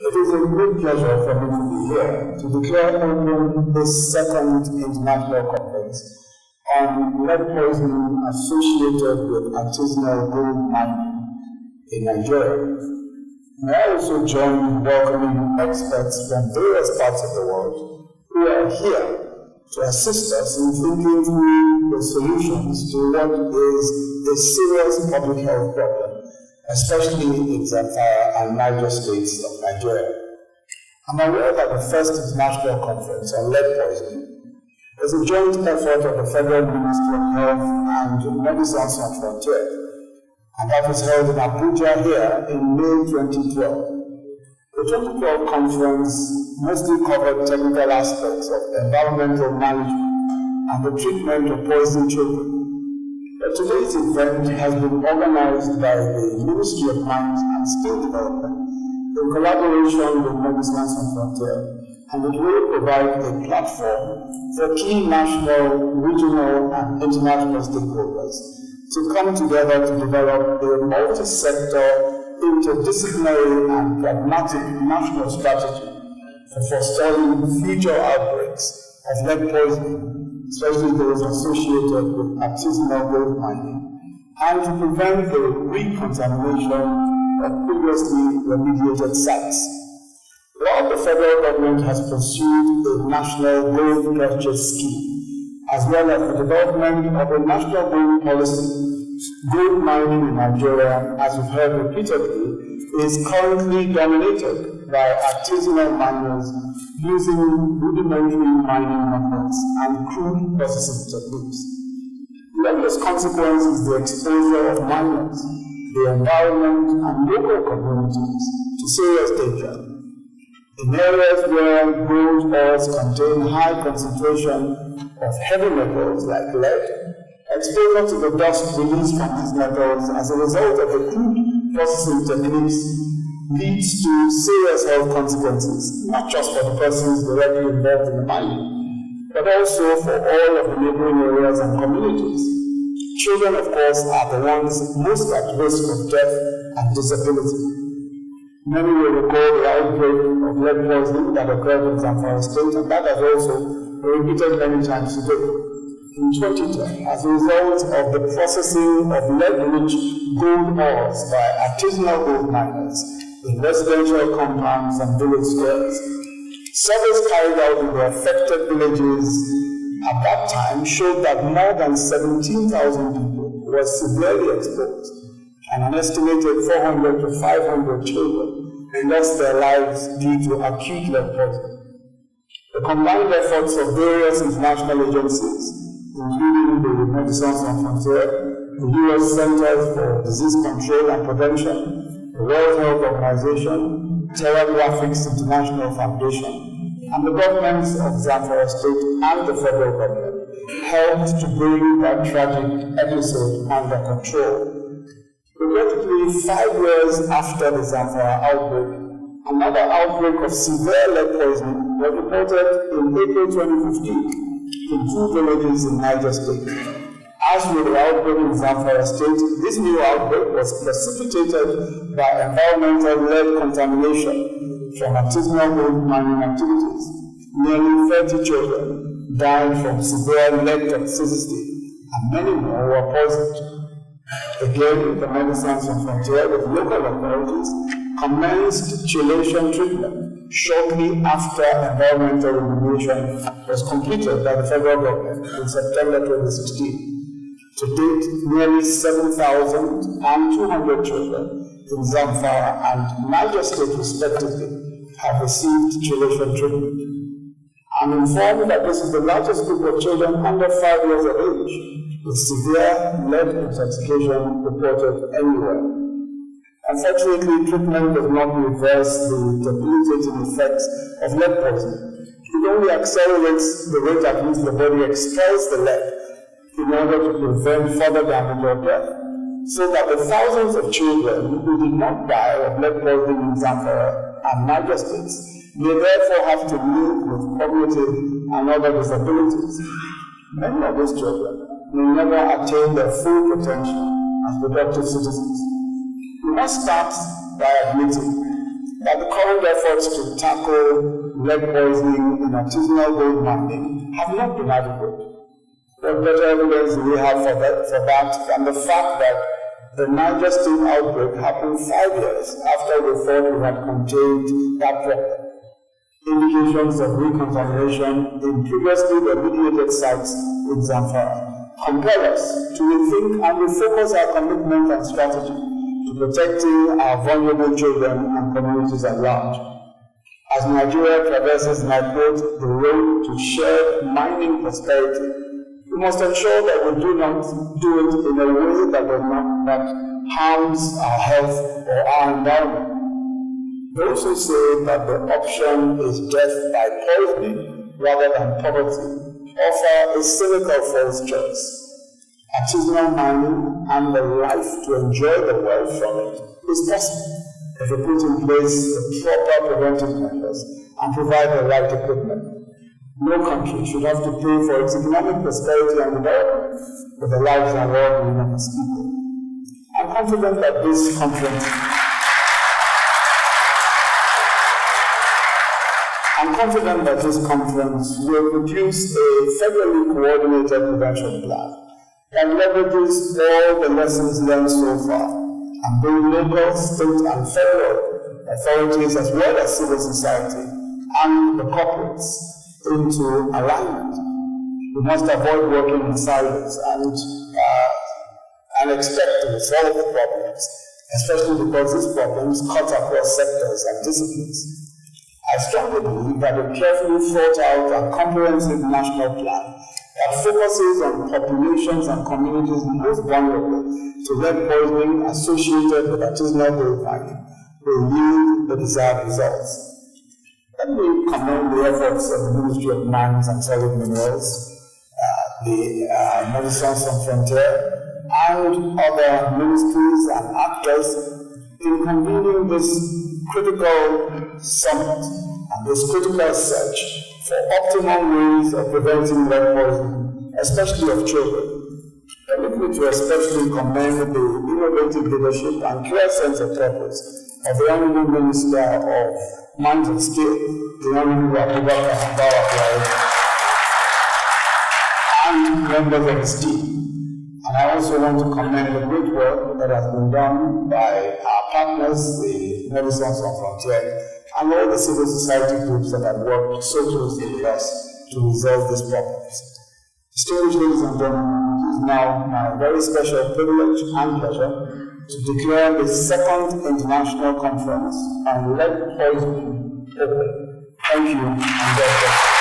It is a great pleasure for me to be here to declare open this second international conference on lead poisoning associated with artisanal gold mining in Nigeria. May I also join in welcoming experts from various parts of the world who are here to assist us in thinking through the solutions to what is a serious public health problem, especially in Zamfara and Niger States of Nigeria. I'm aware that the first international conference on lead poisoning is a joint effort of the Federal Ministry of Health and Médecins and Frontières, and that was held in Abuja here in May 2012. The 2012 conference mostly covered technical aspects of environmental management and the treatment of poisoned children. But today's event has been organized by the Ministry of Mines and Skill Development in collaboration with Médecins and Frontières, and it will provide a platform for key national, regional, and international stakeholders to come together to develop a multi-sector, interdisciplinary, and pragmatic national strategy for forestalling future outbreaks of lead poisoning, especially those associated with artisanal gold mining, and to prevent the recontamination of previously remediated sites. While the federal government has pursued a national gold purchase scheme, as well as the development of a national gold policy, gold mining in Nigeria, as we've heard repeatedly, is currently dominated by artisanal miners using rudimentary mining methods and crude processing techniques. The obvious consequence is the exposure of miners, the environment, and local communities to serious danger. In areas where gold ores contain high concentration of heavy metals like lead, exposure to the dust released from these metals as a result of the crude processing techniques leads to serious health consequences, not just for the persons directly involved in the mining, but also for all of the neighboring areas and communities. Children, of course, are the ones most at risk of death and disability. Many will recall the outbreak of lead poisoning that occurred in Zamfara State, and that has also been repeated many times today. In 2010, as a result of the processing of lead-rich gold ores by artisanal gold miners in residential compounds and village squares, surveys carried out in the affected villages at that time showed that more than 17,000 people were severely exposed, and an estimated 400 to 500 children lost their lives due to acute lead poisoning. The combined efforts of various international agencies, including the Médecins Sans Frontières, the U.S. Centers for Disease Control and Prevention, the World Health Organization, Terra Graphics International Foundation, and the governments of Zamfara State and the federal government helped to bring that tragic episode under control. Regrettably, 5 years after the Zamfara outbreak, another outbreak of severe lead poisoning was reported in April 2015 in 2 villages in Niger State. As with the outbreak in Zamfara State, this new outbreak was precipitated by environmental lead contamination from artisanal gold mining activities. Nearly 30 children died from severe lead toxicity, and many more were poisoned. Again, the Médecins Sans Frontières with local authorities commenced chelation treatment shortly after environmental remediation was completed by the federal government in September 2016. To date, nearly 7,200 children in Zamfara and Niger State respectively have received chelation treatment. I'm informed that this is the largest group of children under 5 years of age with severe lead intoxication reported anywhere. Unfortunately, treatment does not reverse the debilitating effects of lead poisoning. It only accelerates the rate at which the body expels the lead in order to prevent further damage or death, so that the thousands of children who did not die of lead poisoning in Zamfara and Niger States may therefore have to live with cognitive and other disabilities. Many of these children may never attain their full potential as productive citizens. We must start by admitting that the current current efforts to tackle lead poisoning in artisanal gold mining have not been adequate. What better evidence do we have for that than the fact that the Niger State outbreak happened 5 years after we thought we had contained that problem? Indications of recontamination in previously remediated sites in Zamfara compel us to rethink and refocus our commitment and strategy to protecting our vulnerable children and communities at large. As Nigeria traverses, and I quote, the road to shared mining prosperity, we must ensure that we do not do it in a way that harms our health or our environment. Those who say that the option is death by poisoning rather than poverty offer a cynical false choice. Artisanal mining and the life to enjoy the wealth from it is possible if we put in place the proper preventive measures and provide the right equipment. No country should have to pay for its economic prosperity and development with the lives and well-being of its people. I'm confident that this conference will produce a federally coordinated prevention plan that leverages all the lessons learned so far and bring local, state, and federal authorities as well as civil society and the corporates into alignment. We must avoid working in silos and expect to resolve the problems, especially because these problems cut across sectors and disciplines. I strongly believe that a carefully thought out and comprehensive national plan that focuses on populations and communities most vulnerable to lead poisoning associated with artisanal gold mining will yield the desired results. Let me commend the efforts of the Ministry of Mines and Solid Minerals, the Médecins and Frontières, and other ministries and actors in convening this critical summit and this critical search for optimal ways of preventing lead poisoning, especially of children. Permit me to especially commend the innovative leadership and clear sense of purpose of the Honourable Minister of Mines and Steel, the Honourable Abuja, and members of his team. And I also want to commend the great work that has been done by our partners, the Médecins and Frontières, and all the civil society groups that have worked so closely with us to resolve these problems. Distinguished ladies and gentlemen, it is now my very special privilege and pleasure to declare the second International Conference on Lead Poisoning open. Thank you, and God bless you.